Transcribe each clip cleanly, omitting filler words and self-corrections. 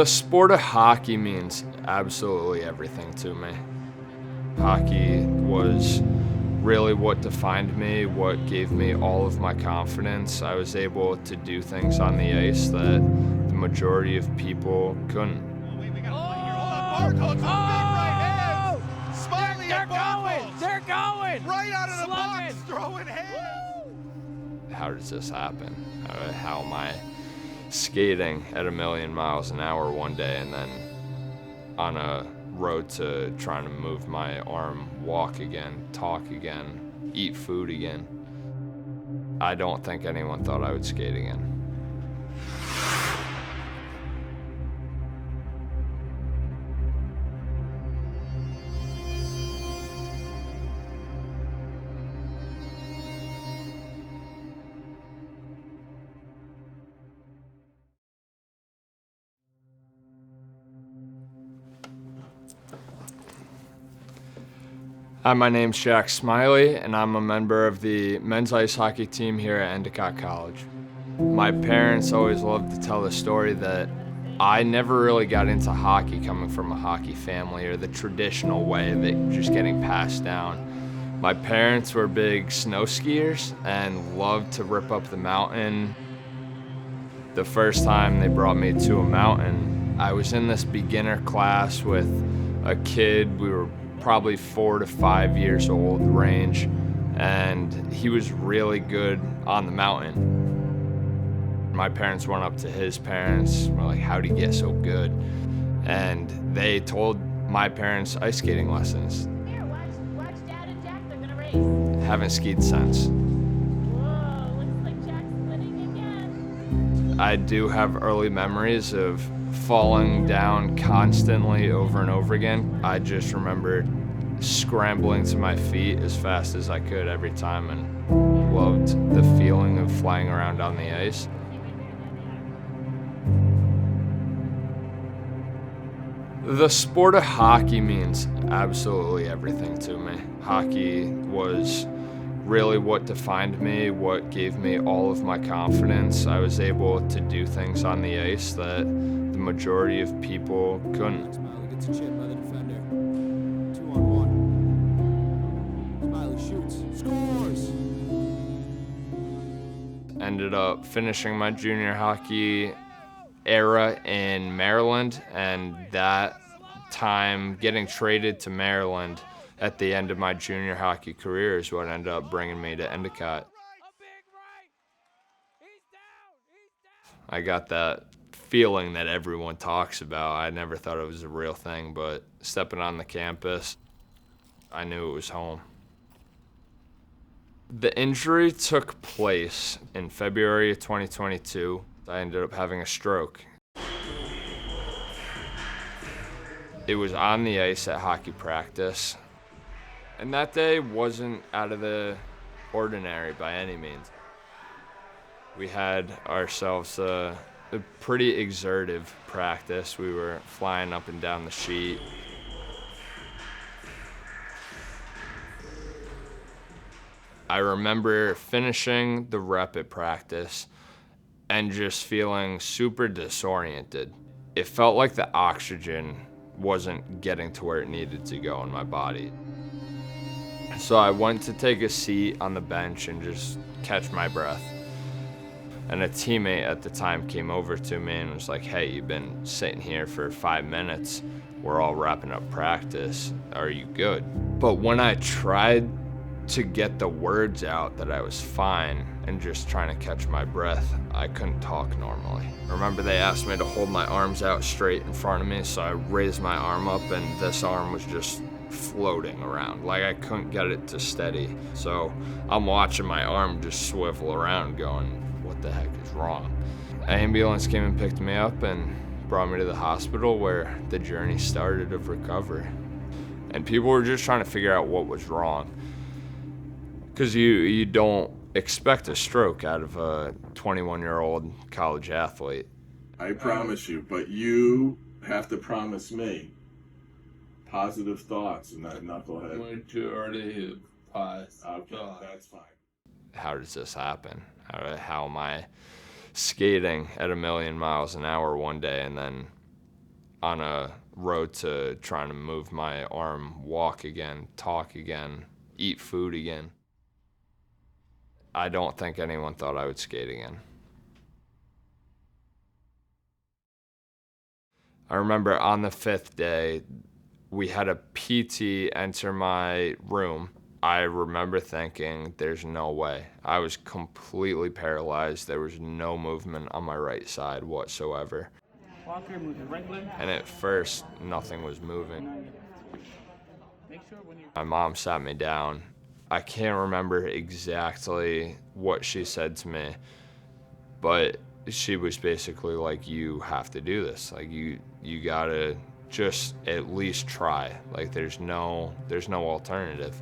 The sport of hockey means absolutely everything to me. Hockey was really what defined me, what gave me all of my confidence. I was able to do things on the ice that the majority of people couldn't. We got a play here. Hold on. Bart hooks with big right hands. Smiley They're and Bart going. goes. They're going. Right out of the Slugging. box, throwing hands. How does this happen? How am I skating at 1,000,000 miles an hour one day and then on a road to trying to move my arm, walk again, talk again, eat food again? I don't think anyone thought I would skate again. Hi, my name's Jack Smiley, and I'm a member of the men's ice hockey team here at Endicott College. My parents always loved to tell the story that I never really got into hockey coming from a hockey family or the traditional way that just getting passed down. My parents were big snow skiers and loved to rip up the mountain. The first time they brought me to a mountain, I was in this beginner class with a kid. We were probably 4 to 5 years old range, and he was really good on the mountain. My parents went up to his parents, were like, how'd he get so good? And they told my parents ice skating lessons. Here, watch Dad and Jack, they're gonna race. Haven't skied since. Whoa, looks like Jack's splitting again. I do have early memories of falling down constantly over and over again. I just remember scrambling to my feet as fast as I could every time and loved the feeling of flying around on the ice. The sport of hockey means absolutely everything to me. Hockey was really what defined me, what gave me all of my confidence. I was able to do things on the ice that the majority of people couldn't. Smiley gets a chip by the defender. 2-on-1. Smiley shoots, scores! Ended up finishing my junior hockey era in Maryland, and that time getting traded to Maryland at the end of my junior hockey career is what ended up bringing me to Endicott. I got that feeling that everyone talks about. I never thought it was a real thing, but stepping on the campus, I knew it was home. The injury took place in February of 2022. I ended up having a stroke. It was on the ice at hockey practice. And that day wasn't out of the ordinary by any means. We had ourselves a pretty exertive practice. We were flying up and down the sheet. I remember finishing the rep at practice and just feeling super disoriented. It felt like the oxygen wasn't getting to where it needed to go in my body. So I went to take a seat on the bench and just catch my breath. And a teammate at the time came over to me and was like, hey, you've been sitting here for 5 minutes. We're all wrapping up practice. Are you good? But when I tried to get the words out that I was fine and just trying to catch my breath, I couldn't talk normally. I remember they asked me to hold my arms out straight in front of me, so I raised my arm up and this arm was just floating around, like I couldn't get it to steady. So I'm watching my arm just swivel around going, what the heck is wrong? An ambulance came and picked me up and brought me to the hospital where the journey started of recovery. And people were just trying to figure out what was wrong. Because you don't expect a stroke out of a 21-year-old college athlete. I promise you, but you have to promise me positive thoughts and that knucklehead. Majority positive. Okay, that's fine. How does this happen? How am I skating at 1,000,000 miles an hour one day and then on a road to trying to move my arm, walk again, talk again, eat food again. I don't think anyone thought I would skate again. I remember on the 5th day, we had a PT enter my room. I remember thinking, there's no way. I was completely paralyzed. There was no movement on my right side whatsoever. Walker, move your right leg. And at first, nothing was moving. Make sure when you're... My mom sat me down. I can't remember exactly what she said to me, but she was basically like, you have to do this. Like, you gotta just at least try. Like, there's no alternative.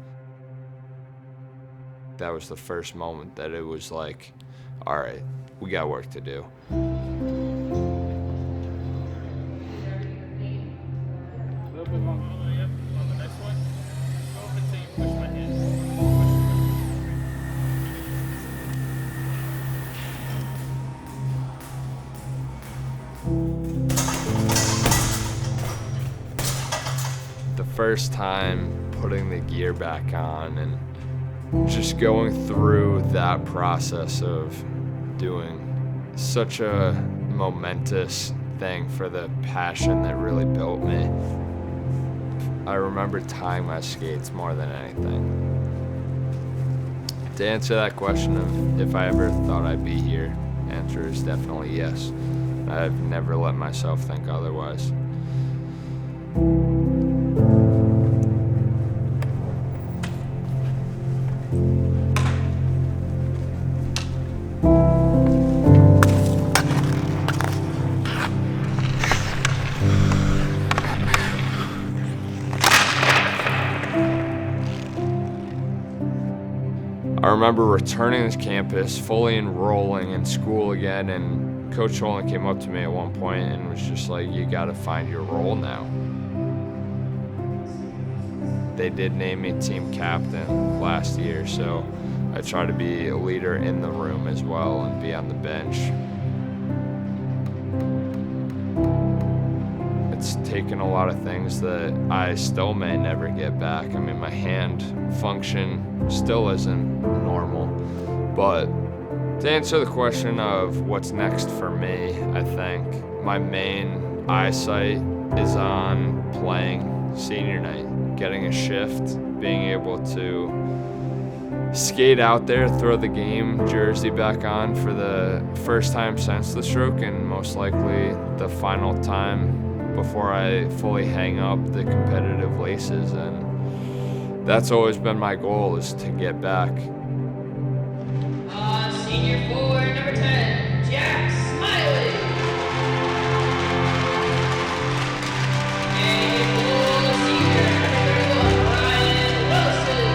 That was the first moment that it was like, all right, we got work to do. A little bit longer. Yep, on the next one. Go over until you push my hand. The first time putting the gear back on and just going through that process of doing such a momentous thing for the passion that really built me. I remember tying my skates more than anything. To answer that question of if I ever thought I'd be here, answer is definitely yes. I've never let myself think otherwise. I remember returning to campus, fully enrolling in school again, and Coach Holland came up to me at one point and was just like, you gotta find your role now. They did name me team captain last year, so I try to be a leader in the room as well and be on the bench. It's taken a lot of things that I still may never get back. I mean, my hand function still isn't normal, but to answer the question of what's next for me, I think my main eyesight is on playing senior night, getting a shift, being able to skate out there, throw the game jersey back on for the first time since the stroke, and most likely the final time before I fully hang up the competitive laces. And that's always been my goal, is to get back. Senior forward, number 10, Jack Smiley. And senior, number 31, Bryan Wilson.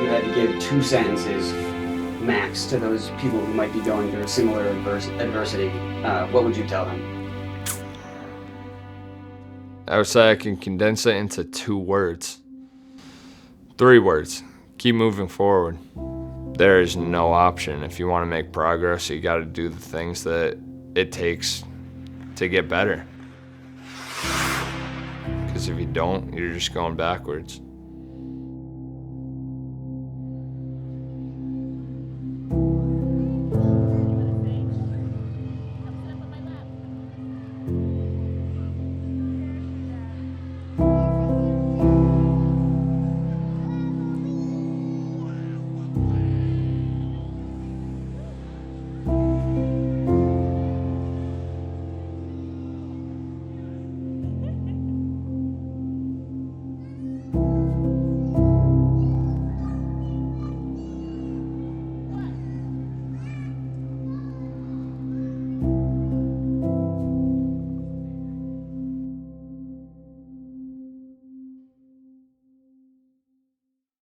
You had to give 2 sentences max to those people who might be going through a similar adversity, what would you tell them? I would say I can condense it into 2 words. 3 words. Keep moving forward. There is no option. If you want to make progress, you got to do the things that it takes to get better. Because if you don't, you're just going backwards.